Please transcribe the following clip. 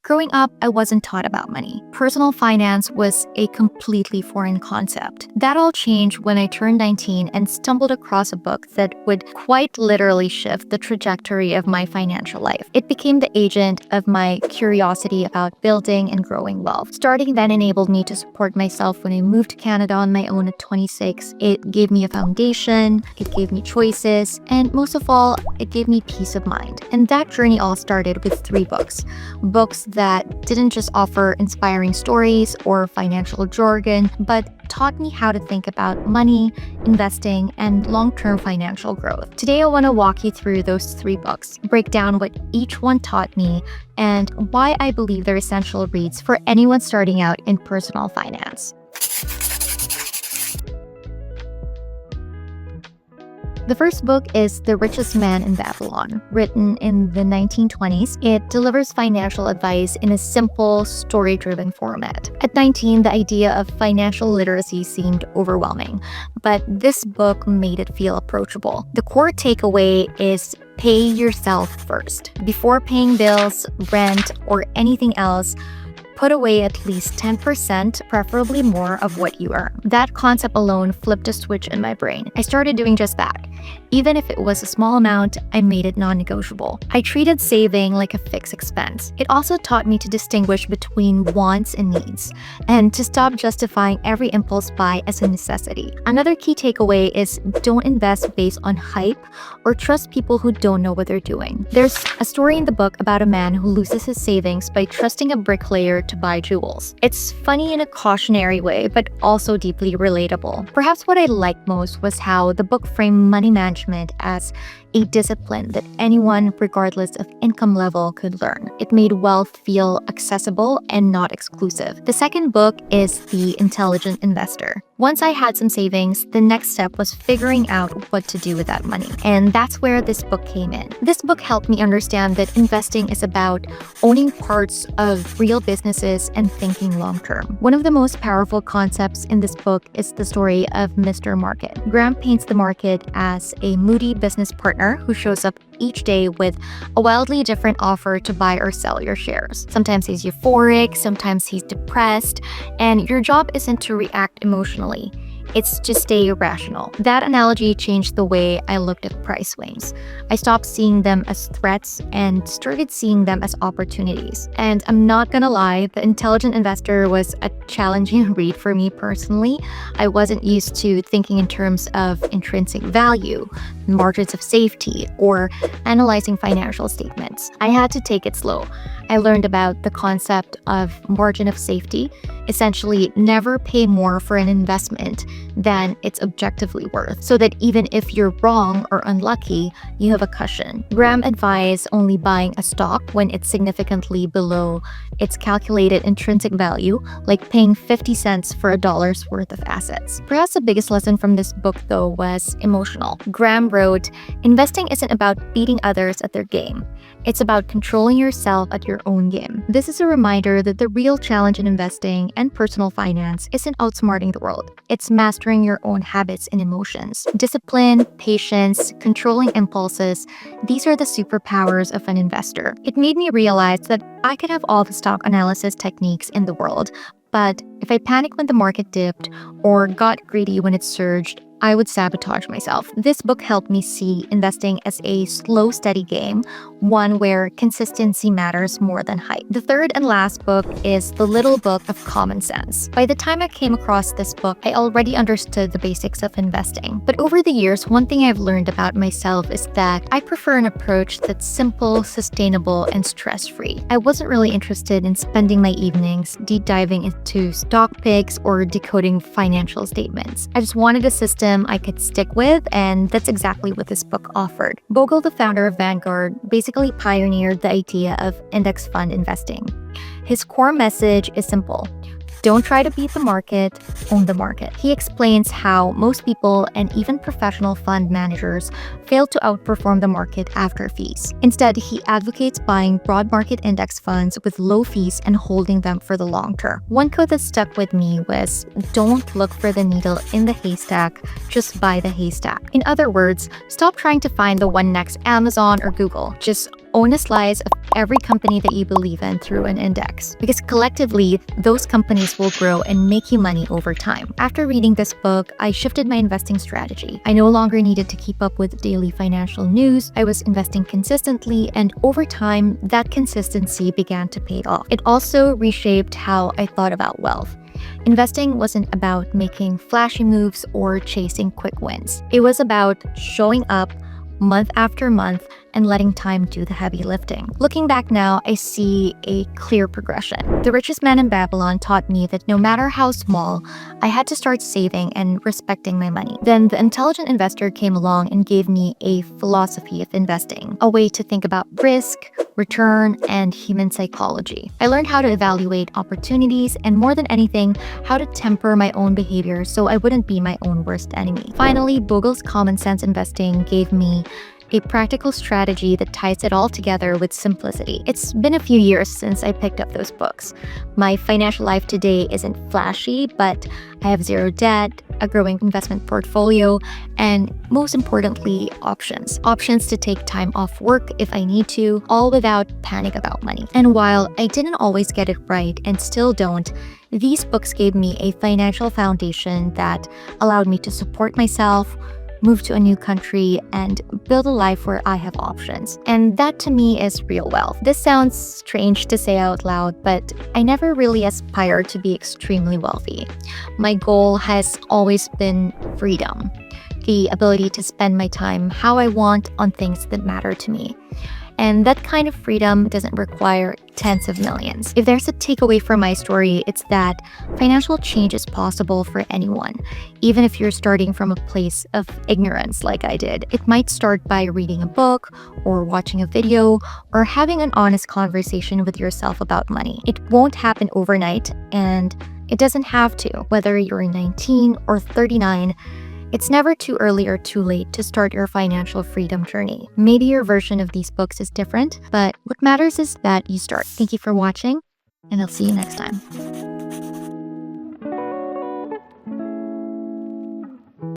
Growing up, I wasn't taught about money. Personal finance was a completely foreign concept. That all changed when I turned 19 and stumbled across a book that would quite literally shift the trajectory of my financial life. It became the agent of my curiosity about building and growing wealth. Starting then enabled me to support myself when I moved to Canada on my own at 26. It gave me a foundation, it gave me choices, and most of all, it gave me peace of mind. And that journey all started with 3 books. Books that didn't just offer inspiring stories or financial jargon, but taught me how to think about money, investing, and long-term financial growth. Today, I want to walk you through those 3 books, break down what each one taught me, and why I believe they're essential reads for anyone starting out in personal finance. The first book is The Richest Man in Babylon, written in the 1920s. It delivers financial advice in a simple, story-driven format. At 19, the idea of financial literacy seemed overwhelming, but this book made it feel approachable. The core takeaway is pay yourself first. Before paying bills, rent, or anything else, put away at least 10%, preferably more, of what you earn. That concept alone flipped a switch in my brain. I started doing just that. Even if it was a small amount, I made it non-negotiable. I treated saving like a fixed expense. It also taught me to distinguish between wants and needs, and to stop justifying every impulse buy as a necessity. Another key takeaway is don't invest based on hype or trust people who don't know what they're doing. There's a story in the book about a man who loses his savings by trusting a bricklayer to buy jewels. It's funny in a cautionary way, but also deeply relatable. Perhaps what I liked most was how the book framed money management as a discipline that anyone, regardless of income level, could learn. It made wealth feel accessible and not exclusive. The second book is The Intelligent Investor. Once I had some savings, the next step was figuring out what to do with that money. And that's where this book came in. This book helped me understand that investing is about owning parts of real businesses and thinking long-term. One of the most powerful concepts in this book is the story of Mr. Market. Graham paints the market as a moody business partner who shows up each day with a wildly different offer to buy or sell your shares. Sometimes he's euphoric, sometimes he's depressed, and your job isn't to react emotionally. It's to stay rational. That analogy changed the way I looked at price swings. I stopped seeing them as threats and started seeing them as opportunities. And I'm not gonna lie, The Intelligent Investor was a challenging read for me personally. I wasn't used to thinking in terms of intrinsic value, margins of safety, or analyzing financial statements. I had to take it slow. I learned about the concept of margin of safety. Essentially, never pay more for an investment than it's objectively worth, so that even if you're wrong or unlucky, you have a cushion. Graham advised only buying a stock when it's significantly below its calculated intrinsic value, like paying 50 cents for $1's worth of assets. Perhaps the biggest lesson from this book, though, was emotional. Graham wrote, "Investing isn't about beating others at their game. It's about controlling yourself at your own game." This is a reminder that the real challenge in investing and personal finance isn't outsmarting the world. It's mastering your own habits and emotions. Discipline, patience, controlling impulses, these are the superpowers of an investor. It made me realize that I could have all the stock analysis techniques in the world, but if I panicked when the market dipped or got greedy when it surged, I would sabotage myself. This book helped me see investing as a slow, steady game, one where consistency matters more than hype. The third and last book is The Little Book of Common Sense. By the time I came across this book, I already understood the basics of investing. But over the years, one thing I've learned about myself is that I prefer an approach that's simple, sustainable, and stress-free. I wasn't really interested in spending my evenings deep diving into stock picks or decoding financial statements. I just wanted a system I could stick with, and that's exactly what this book offered. Bogle, the founder of Vanguard, basically pioneered the idea of index fund investing. His core message is simple: don't try to beat the market, own the market. He explains how most people and even professional fund managers fail to outperform the market after fees. Instead, he advocates buying broad market index funds with low fees and holding them for the long term. One quote that stuck with me was, "Don't look for the needle in the haystack, just buy the haystack." In other words, stop trying to find the one next Amazon or Google. Just Own a slice of every company that you believe in through an index, because collectively, those companies will grow and make you money over time. After reading this book, I shifted my investing strategy. I no longer needed to keep up with daily financial news. I was investing consistently, and over time, that consistency began to pay off. It also reshaped how I thought about wealth. Investing wasn't about making flashy moves or chasing quick wins. It was about showing up month after month and letting time do the heavy lifting. Looking back now, I see a clear progression. The Richest Man in Babylon taught me that no matter how small, I had to start saving and respecting my money. Then The Intelligent Investor came along and gave me a philosophy of investing, a way to think about risk, return, and human psychology. I learned how to evaluate opportunities and, more than anything, how to temper my own behavior so I wouldn't be my own worst enemy. Finally, Bogle's Common Sense Investing gave me a practical strategy that ties it all together with simplicity. It's been a few years since I picked up those books. My financial life today isn't flashy, but I have zero debt, a growing investment portfolio, and most importantly, options. Options to take time off work if I need to, all without panic about money. And while I didn't always get it right and still don't, these books gave me a financial foundation that allowed me to support myself, move to a new country, and build a life where I have options. And that to me is real wealth. This sounds strange to say out loud, but I never really aspired to be extremely wealthy. My goal has always been freedom, the ability to spend my time how I want on things that matter to me. And that kind of freedom doesn't require tens of millions. If there's a takeaway from my story, it's that financial change is possible for anyone, even if you're starting from a place of ignorance like I did. It might start by reading a book, or watching a video, or having an honest conversation with yourself about money. It won't happen overnight, and it doesn't have to. Whether you're 19 or 39, it's never too early or too late to start your financial freedom journey. Maybe your version of these books is different, but what matters is that you start. Thank you for watching, and I'll see you next time.